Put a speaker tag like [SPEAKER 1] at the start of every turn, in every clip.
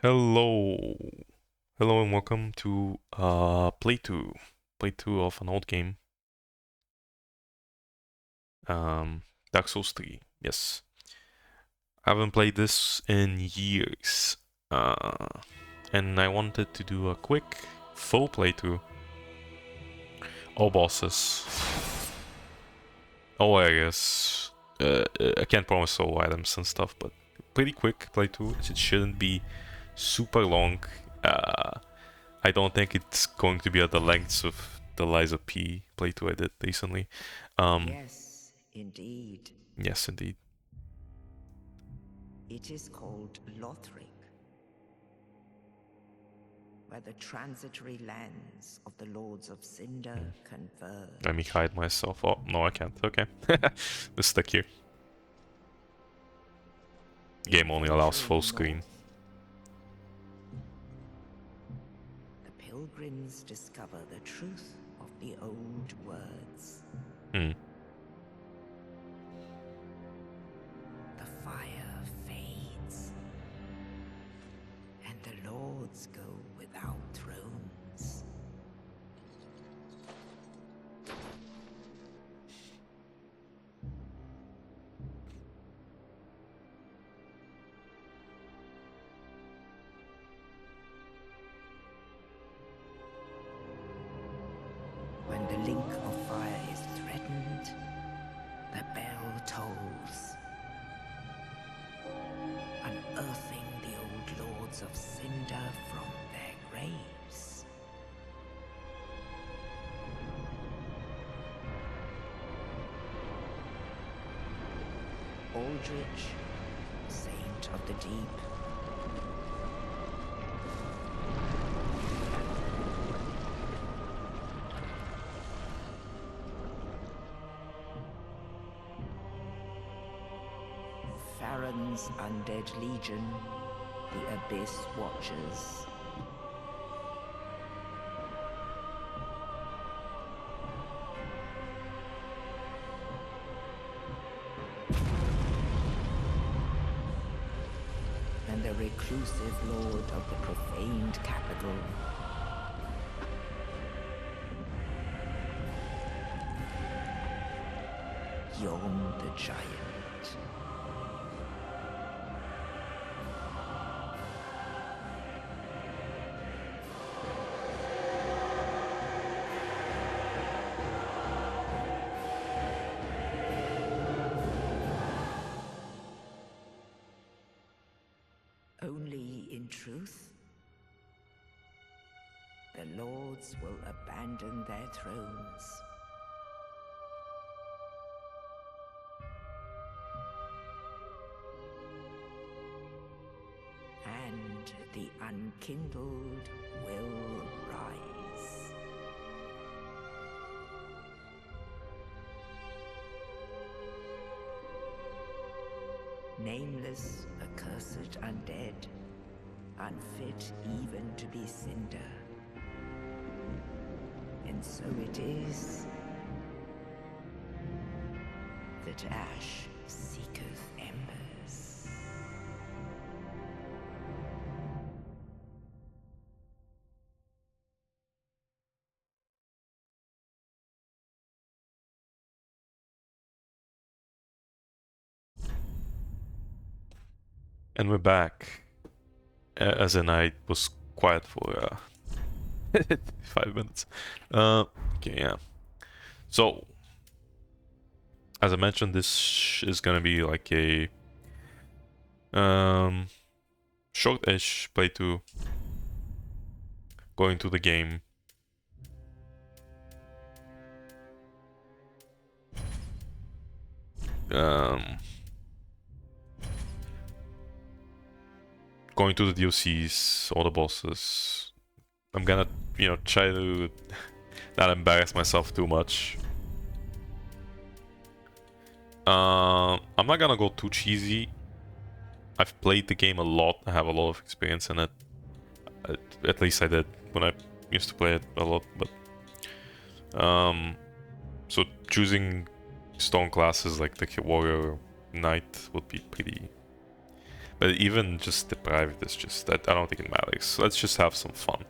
[SPEAKER 1] Hello, hello, and welcome to play two of an old game, Dark Souls 3. Yes, I haven't played this in years, uh, and I wanted to do a quick full playthrough, all bosses, all areas. I can't promise all items and stuff, but pretty quick playthrough. It shouldn't be super long. Uh, I don't think it's going to be at the lengths of the Liza P playthrough I did recently.
[SPEAKER 2] Yes, indeed.
[SPEAKER 1] Yes, indeed.
[SPEAKER 2] It is called Lothric, where the transitory lands of the Lords of Cinder converge.
[SPEAKER 1] Let me hide myself. Oh, no, I can't. Okay. Let's stuck here. Game only allows full screen.
[SPEAKER 2] The pilgrims discover the truth of the old words.
[SPEAKER 1] Hmm.
[SPEAKER 2] The fire fades, and the lords go without thrones. When the link of fire is threatened, the bell tolls, unearthing the old lords of Cinder from their graves. Aldrich, saint of the deep, Farron's undead legion, the Abyss Watchers. And the reclusive lord of the profaned capital. Yon the Giant. Only in truth, the lords will abandon their thrones. And the unkindled will rise. Nameless, accursed undead, unfit even to be cinder. And so it is that ash seeketh embers.
[SPEAKER 1] And we're back. As in, I was quiet for 5 minutes. Okay, yeah. So, as I mentioned, this is gonna be like a short-ish playthrough, going to the game. Going to the DLCs, all the bosses. I'm gonna, try to not embarrass myself too much. I'm not gonna go too cheesy. I've played the game a lot. I have a lot of experience in it. At least I did when I used to play it a lot. But so choosing stone classes like the Warrior Knight would be But even just deprived is just, I don't think it matters. Let's just have some fun.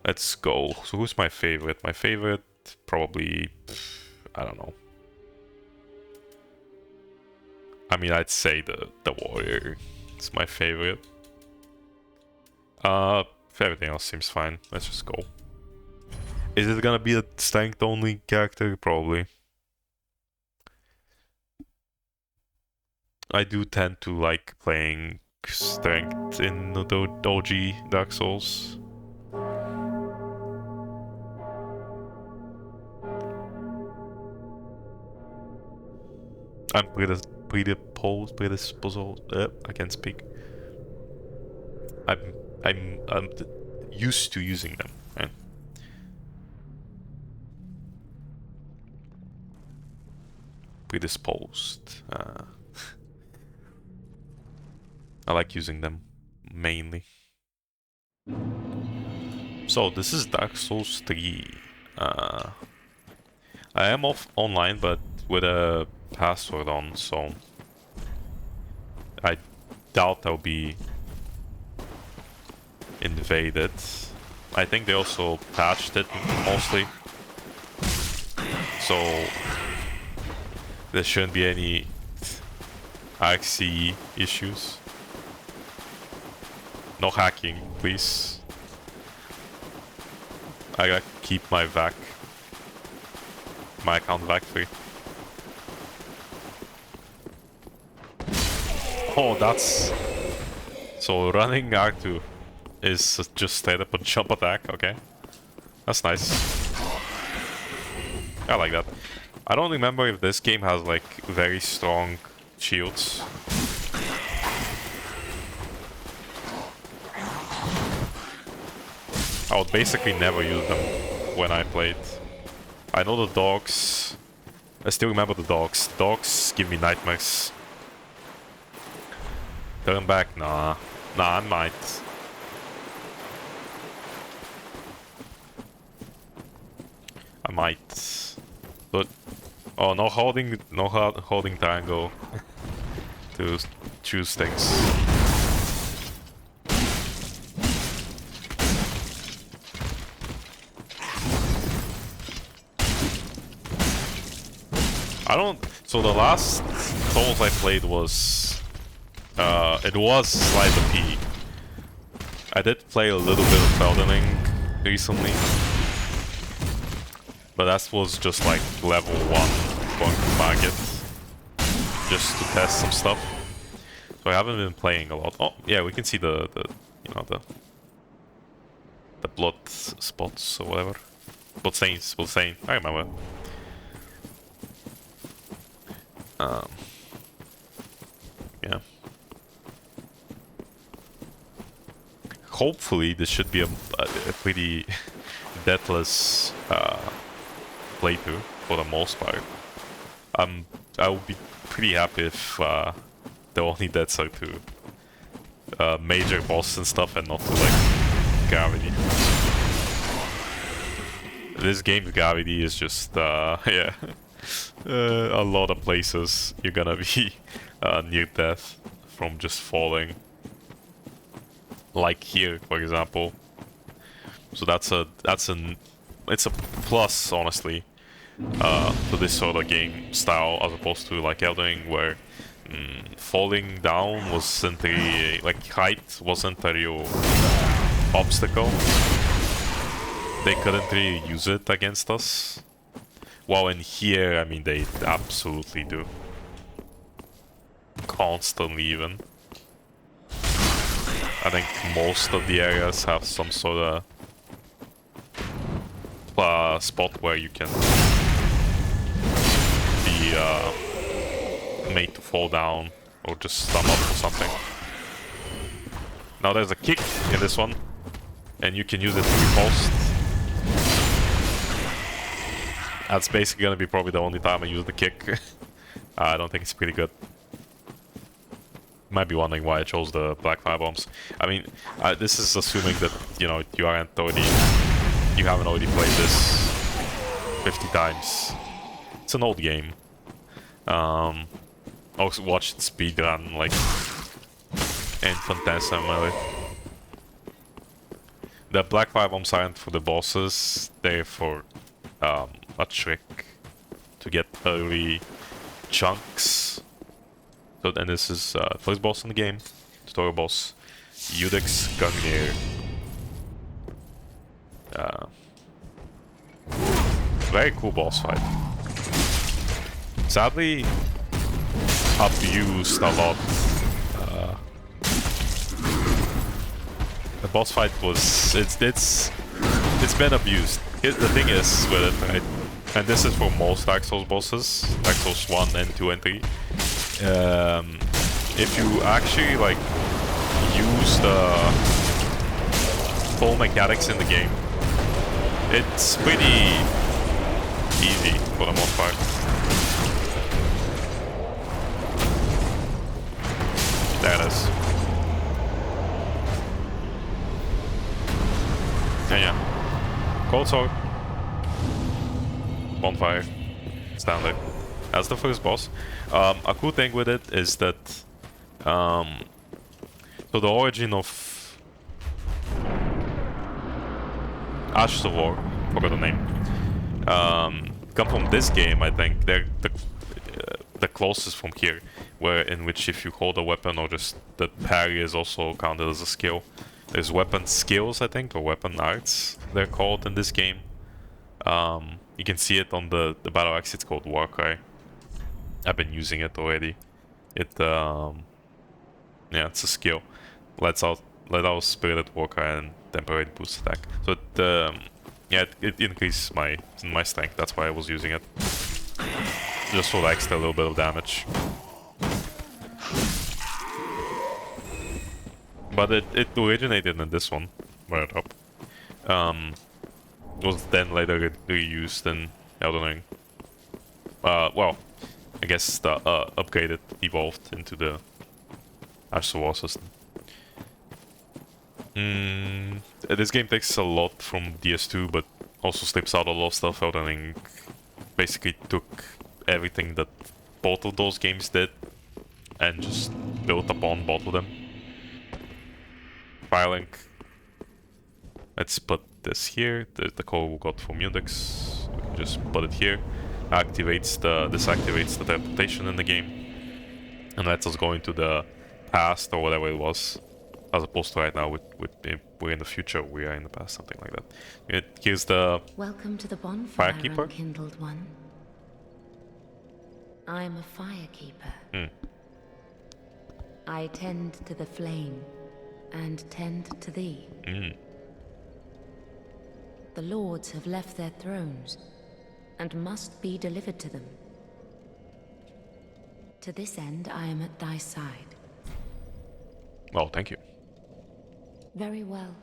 [SPEAKER 1] Let's go. So who's my favorite? My favorite, probably, I don't know. I mean, I'd say the warrior is my favorite. If everything else seems fine, let's just go. Is it gonna be a strength only character? Probably. I do tend to like playing strength in the OG Dark Souls. I'm predisposed. I can't speak. I'm used to using them. Right? Predisposed. I like using them mainly. So this is Dark Souls 3. I am online, but with a password on, so I doubt I'll be invaded. I think they also patched it mostly, so there shouldn't be any RxCE issues. No hacking, please. I gotta keep my account VAC free. Oh, that's... So running R2 is just straight up a jump attack, okay. That's nice. I like that. I don't remember if this game has like very strong shields. I would basically never use them when I played. I know the dogs. I still remember the dogs. Dogs give me nightmares. Turn back? Nah. Nah, I might. I might. But oh, no holding triangle to choose things. I don't. So the last Souls I played was, it was Slide the P. I did play a little bit of Elden Ring recently, but that was just like level 1 going to market, just to test some stuff. So I haven't been playing a lot. Oh yeah, we can see the you know the blood spots or whatever. Blood stains, I remember. Yeah. Hopefully this should be a pretty deathless playthrough for the most part. I would be pretty happy if the only deaths are to major boss and stuff and not to like gravity. This game's gravity is just yeah. A lot of places you're gonna be near death from just falling. Like here, for example. So it's a plus, honestly, to this sort of game style, as opposed to like Elden Ring, where falling down wasn't really, like height wasn't a real obstacle. They couldn't really use it against us. While in here, I mean, they absolutely do. Constantly, even. I think most of the areas have some sort of spot where you can be made to fall down or just stumble or something. Now there's a kick in this one, and you can use it to riposte. That's basically gonna be probably the only time I use the kick. I don't think it's pretty good. Might be wondering why I chose the black fire bombs. I mean, this is assuming that you haven't already played this 50 times. It's an old game. Also watched speedrun like Infantess and melee. The black firearms aren't for the bosses, they're for a trick to get early chunks. So then this is first boss in the game, tutorial boss, Eudex Garnier. Very cool boss fight. Sadly, abused a lot. The boss fight was it's been abused. The thing is with it, right? And this is for most Dark Souls bosses, Dark Souls 1 and 2 and 3. If you actually like use the full mechanics in the game, it's pretty easy for the most part. There it is. And yeah. Cold Sword. Bonfire. Standard. That's the first boss. A cool thing with it is that so the origin of Ashes of War, forgot the name, come from this game. I think they're the closest from here, where in which if you hold a weapon or just the parry is also counted as a skill. There's weapon skills, I think, or weapon arts they're called in this game. You can see it on the battle axe. It's called Warcry. I've been using it already. It yeah, it's a skill. Let out Spirited Warcry and temporary boost attack. So it yeah, it increases my strength. That's why I was using it. Just for the extra little bit of damage. But it originated in this one, right up. Was then later reused in Elden Ring. Well, I guess the upgraded, evolved into the Ashes of War system. This game takes a lot from DS2, but also strips out a lot of stuff. Elden Ring basically took everything that both of those games did and just built upon both of them. Firelink. Let's put this here. The core we got from Unix. We can just put it here. This activates the teleportation in the game, and lets us go into the past or whatever it was, as opposed to right now we're in the future. We are in the past, something like that. Here's the
[SPEAKER 2] Welcome to the bonfire,
[SPEAKER 1] Firekeeper.
[SPEAKER 2] Unkindled one. I am a firekeeper. I tend to the flame and tend to thee. The lords have left their thrones and must be delivered to them. To this end, I am at thy side.
[SPEAKER 1] Oh, thank you.
[SPEAKER 2] Very well.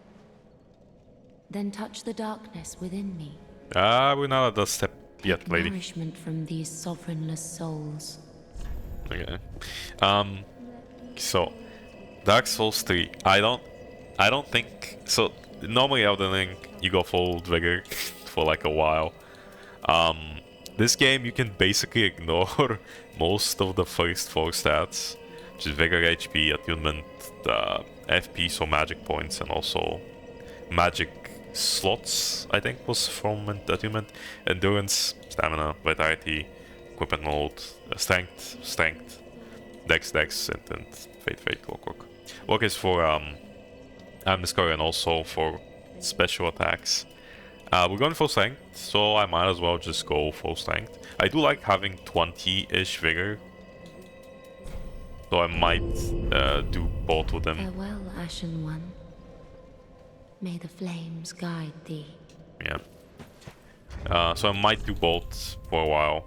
[SPEAKER 2] Then touch the darkness within me.
[SPEAKER 1] We're not at that step yet,
[SPEAKER 2] Take
[SPEAKER 1] lady.
[SPEAKER 2] nourishment from these sovereignless souls.
[SPEAKER 1] Okay. So Dark Souls 3. I don't think so. Normally Elden Ring, you go full vigor for like a while. This game you can basically ignore most of the first 4 stats, which is vigor, HP, attunement, FP, so magic points, and also magic slots. I think was from attunement, endurance, stamina, vitality, equipment mode, strength, dex, and fate, work. Work is for Amnescar and also for special attacks. We're going full strength, so I might as well just go full strength. I do like having 20-ish vigor, so I might do both of them.
[SPEAKER 2] Farewell, Ashen One. May the flames guide thee.
[SPEAKER 1] Yeah. So I might do both for a while.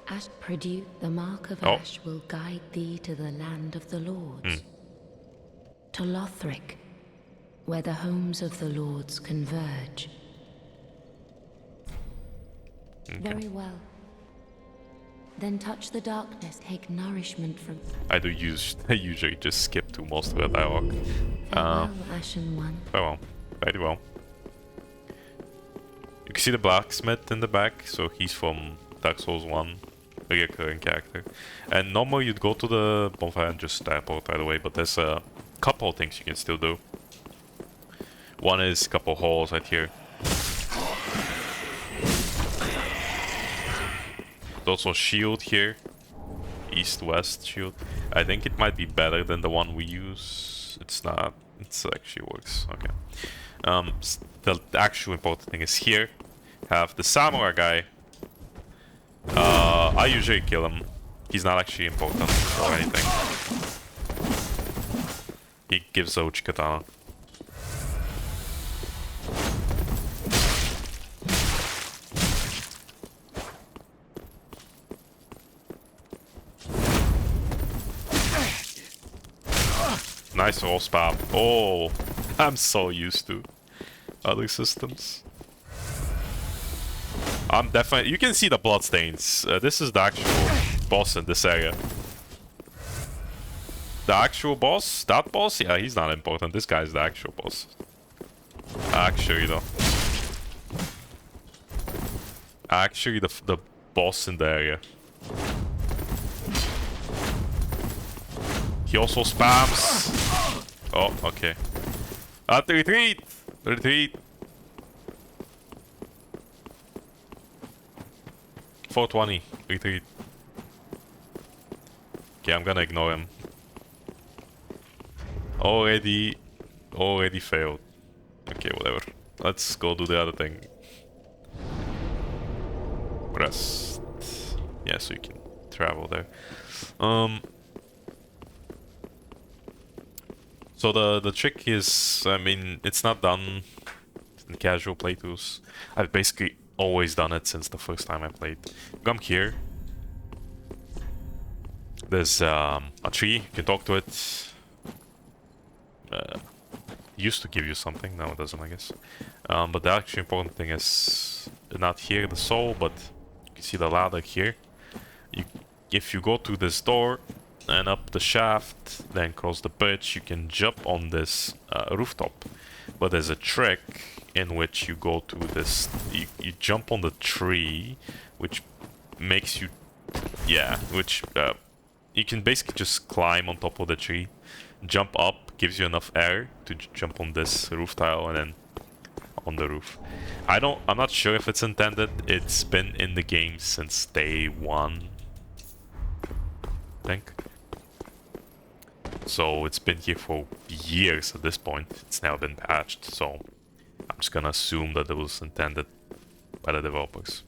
[SPEAKER 2] Ash Perdue, the mark of Ash will guide thee to the land of the lords. To Lothric, where the homes of the lords converge.
[SPEAKER 1] Okay.
[SPEAKER 2] Very well. Then touch the darkness, take nourishment from...
[SPEAKER 1] I usually just skip to most of the dialogue.
[SPEAKER 2] Farewell, Ashen One.
[SPEAKER 1] Very well. You can see the blacksmith in the back, so he's from Dark Souls 1. recurring character. And normally you'd go to the bonfire and just teleport right away, but there's a couple of things you can still do. One is a couple of holes right here. There's also a shield here. East-west shield. I think it might be better than the one we use. It's not. It actually works. Okay. The actual important thing is here. Have the samurai guy. I usually kill him. He's not actually important or anything. He gives a Uchikatana. Nice roll spam. Oh, I'm so used to other systems. I'm definitely... You can see the bloodstains. This is the actual boss in this area. The actual boss? That boss? Yeah, he's not important. This guy's the actual boss. Actually, though. Actually, the boss in the area. He also spams. Oh, okay. Retreat! Retreat! 420. Retreat. Okay, I'm gonna ignore him. Already failed. Okay, whatever. Let's go do the other thing. Rest. Yeah, so you can travel there. So the trick is, I mean, it's not done in casual playthroughs. I've basically always done it since the first time I played. Come here. There's a tree, you can talk to it. Used to give you something, now it doesn't, I guess. But the actually important thing is not here, the soul, but you can see the ladder here. If you go to this door and up the shaft, then cross the bridge, you can jump on this rooftop. But there's a trick in which you go to this, you jump on the tree, which makes you, yeah, which you can basically just climb on top of the tree, jump up, gives you enough air to jump on this roof tile and then on the roof. I'm not sure if it's intended. It's been in the game since day one, I think. So it's been here for years at this point. It's now been patched, so I'm just gonna assume that it was intended by the developers.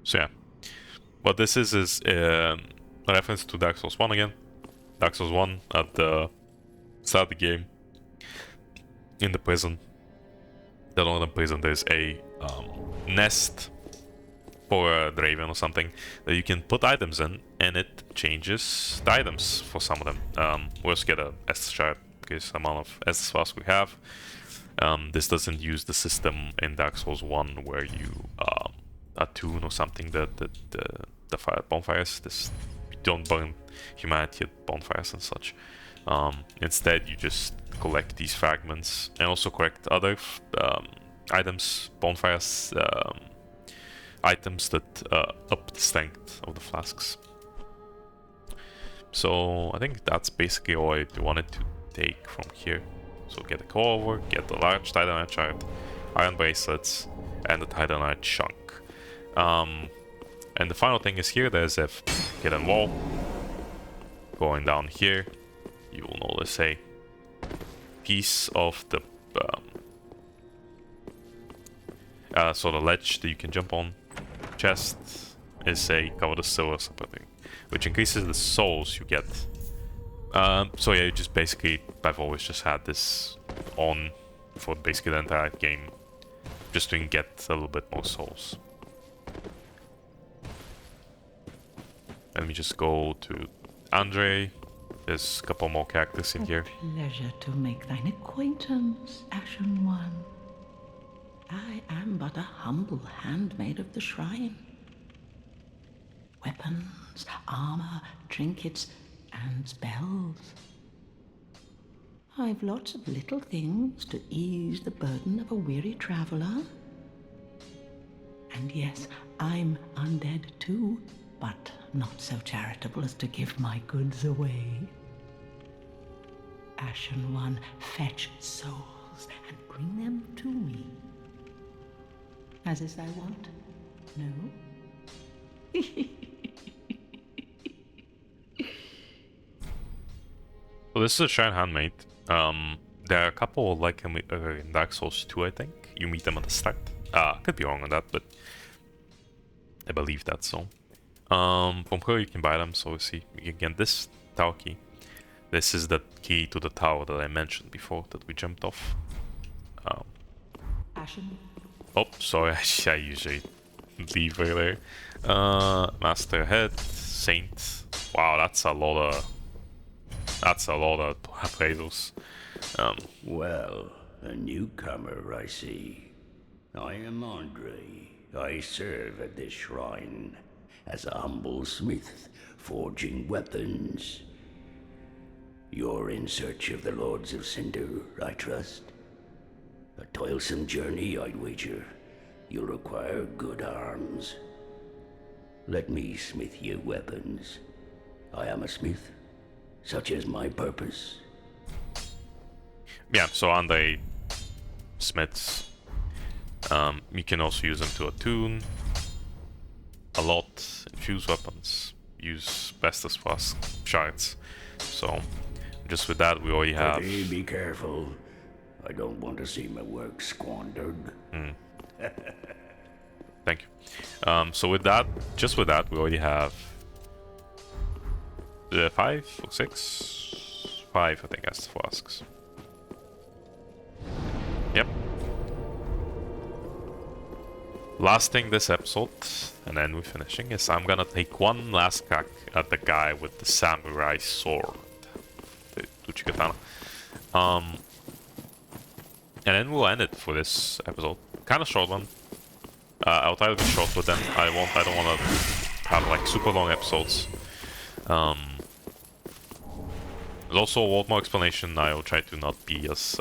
[SPEAKER 1] So yeah, what this is a reference to Dark Souls 1 again. Dark Souls 1 at the start of the game, in the prison. The northern prison, there's a nest for a draven or something that you can put items in, and it changes the items for some of them. We also get a Estus shard because the amount of Estus flask we have. This doesn't use the system in Dark Souls 1 where you attune or something the fire bonfires. You don't burn humanity at bonfires and such. Instead, you just collect these fragments and also collect other items, bonfires, items that up the strength of the flasks. So I think that's basically all I wanted to take from here. So get a core, get the large titanite shard, iron bracelets, and the titanite chunk. And the final thing is here, there's a hidden wall. Going down here, you will notice a piece of the so the ledge that you can jump on. Chest is a covered with silver something, which increases the souls you get. So yeah, you just basically, I've always just had this on for basically the entire game, just to get a little bit more souls. Let me just go to Andre. There's a couple more characters in here.
[SPEAKER 3] Pleasure to make thine acquaintance, Ashen One. I am but a humble handmaid of the shrine. weapons, armor, trinkets, and spells. I've lots of little things to ease the burden of a weary traveler. And yes, I'm undead too, but not so charitable as to give my goods away. Ashen One, fetch souls and bring them to me. As is thy wont? No?
[SPEAKER 1] So this is a Shrine Handmaid. There are a couple like in Dark Souls 2, I think. You meet them at the start. Could be wrong on that, but I believe that's so. From her you can buy them, so see, you can get this tower key. This is the key to the tower that I mentioned before that we jumped off.
[SPEAKER 3] Ashen?
[SPEAKER 1] Oh, sorry, I usually leave right there. Master Head, Saint. Wow, that's a lot of appraisals.
[SPEAKER 4] Well, a newcomer, I see. I am Andre. I serve at this shrine as a humble smith, forging weapons. You're in search of the Lords of Cinder, I trust? A toilsome journey, I'd wager. You'll require good arms. Let me smith you weapons. I am a smith, such is my purpose.
[SPEAKER 1] Yeah, so Andre smiths. You can also use them to attune a lot, infuse weapons, use Vestus Flask shards. So just with that we already have.
[SPEAKER 4] Okay, be careful. I don't want to see my work squandered.
[SPEAKER 1] Thank you. So with that, just with that, we already have 5 or 6? 5, I think, as flasks. Yep. Last thing this episode, and then we're finishing, is I'm gonna take one last crack at the guy with the samurai sword. The Uchi-katana. And then we'll end it for this episode. Kind of short one. I'll try to be short, but then I don't want to have like super long episodes. There's also a lot more explanation. I'll try to not be as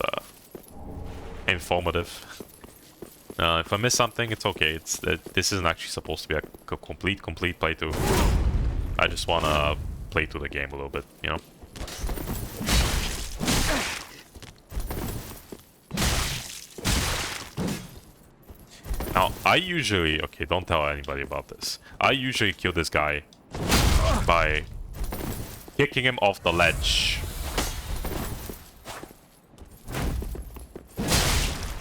[SPEAKER 1] informative. If I miss something, it's okay. This isn't actually supposed to be a complete playthrough. I just want to play through the game a little bit, you know? Now, I usually... Okay, don't tell anybody about this. I usually kill this guy by kicking him off the ledge.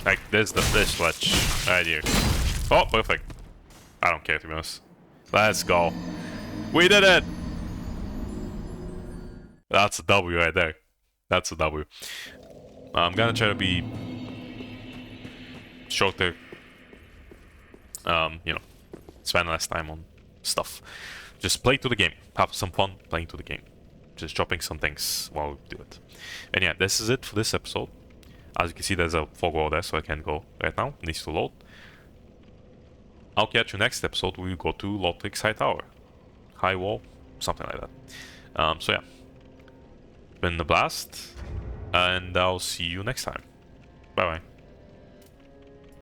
[SPEAKER 1] Like, this ledge right here. Oh, perfect. I don't care, to be honest. Let's go. We did it! That's a W right there. That's a W. I'm gonna try to be shorter. You know, spend less time on stuff. Just play to the game. Have some fun playing to the game. Just dropping some things while we do it. And yeah, this is it for this episode. As you can see, there's a fog wall there, so I can't go right now. It needs to load. I'll catch you next episode. We'll go to Lothric's High Tower. High wall, something like that. So yeah. It's been a blast. And I'll see you next time. Bye bye.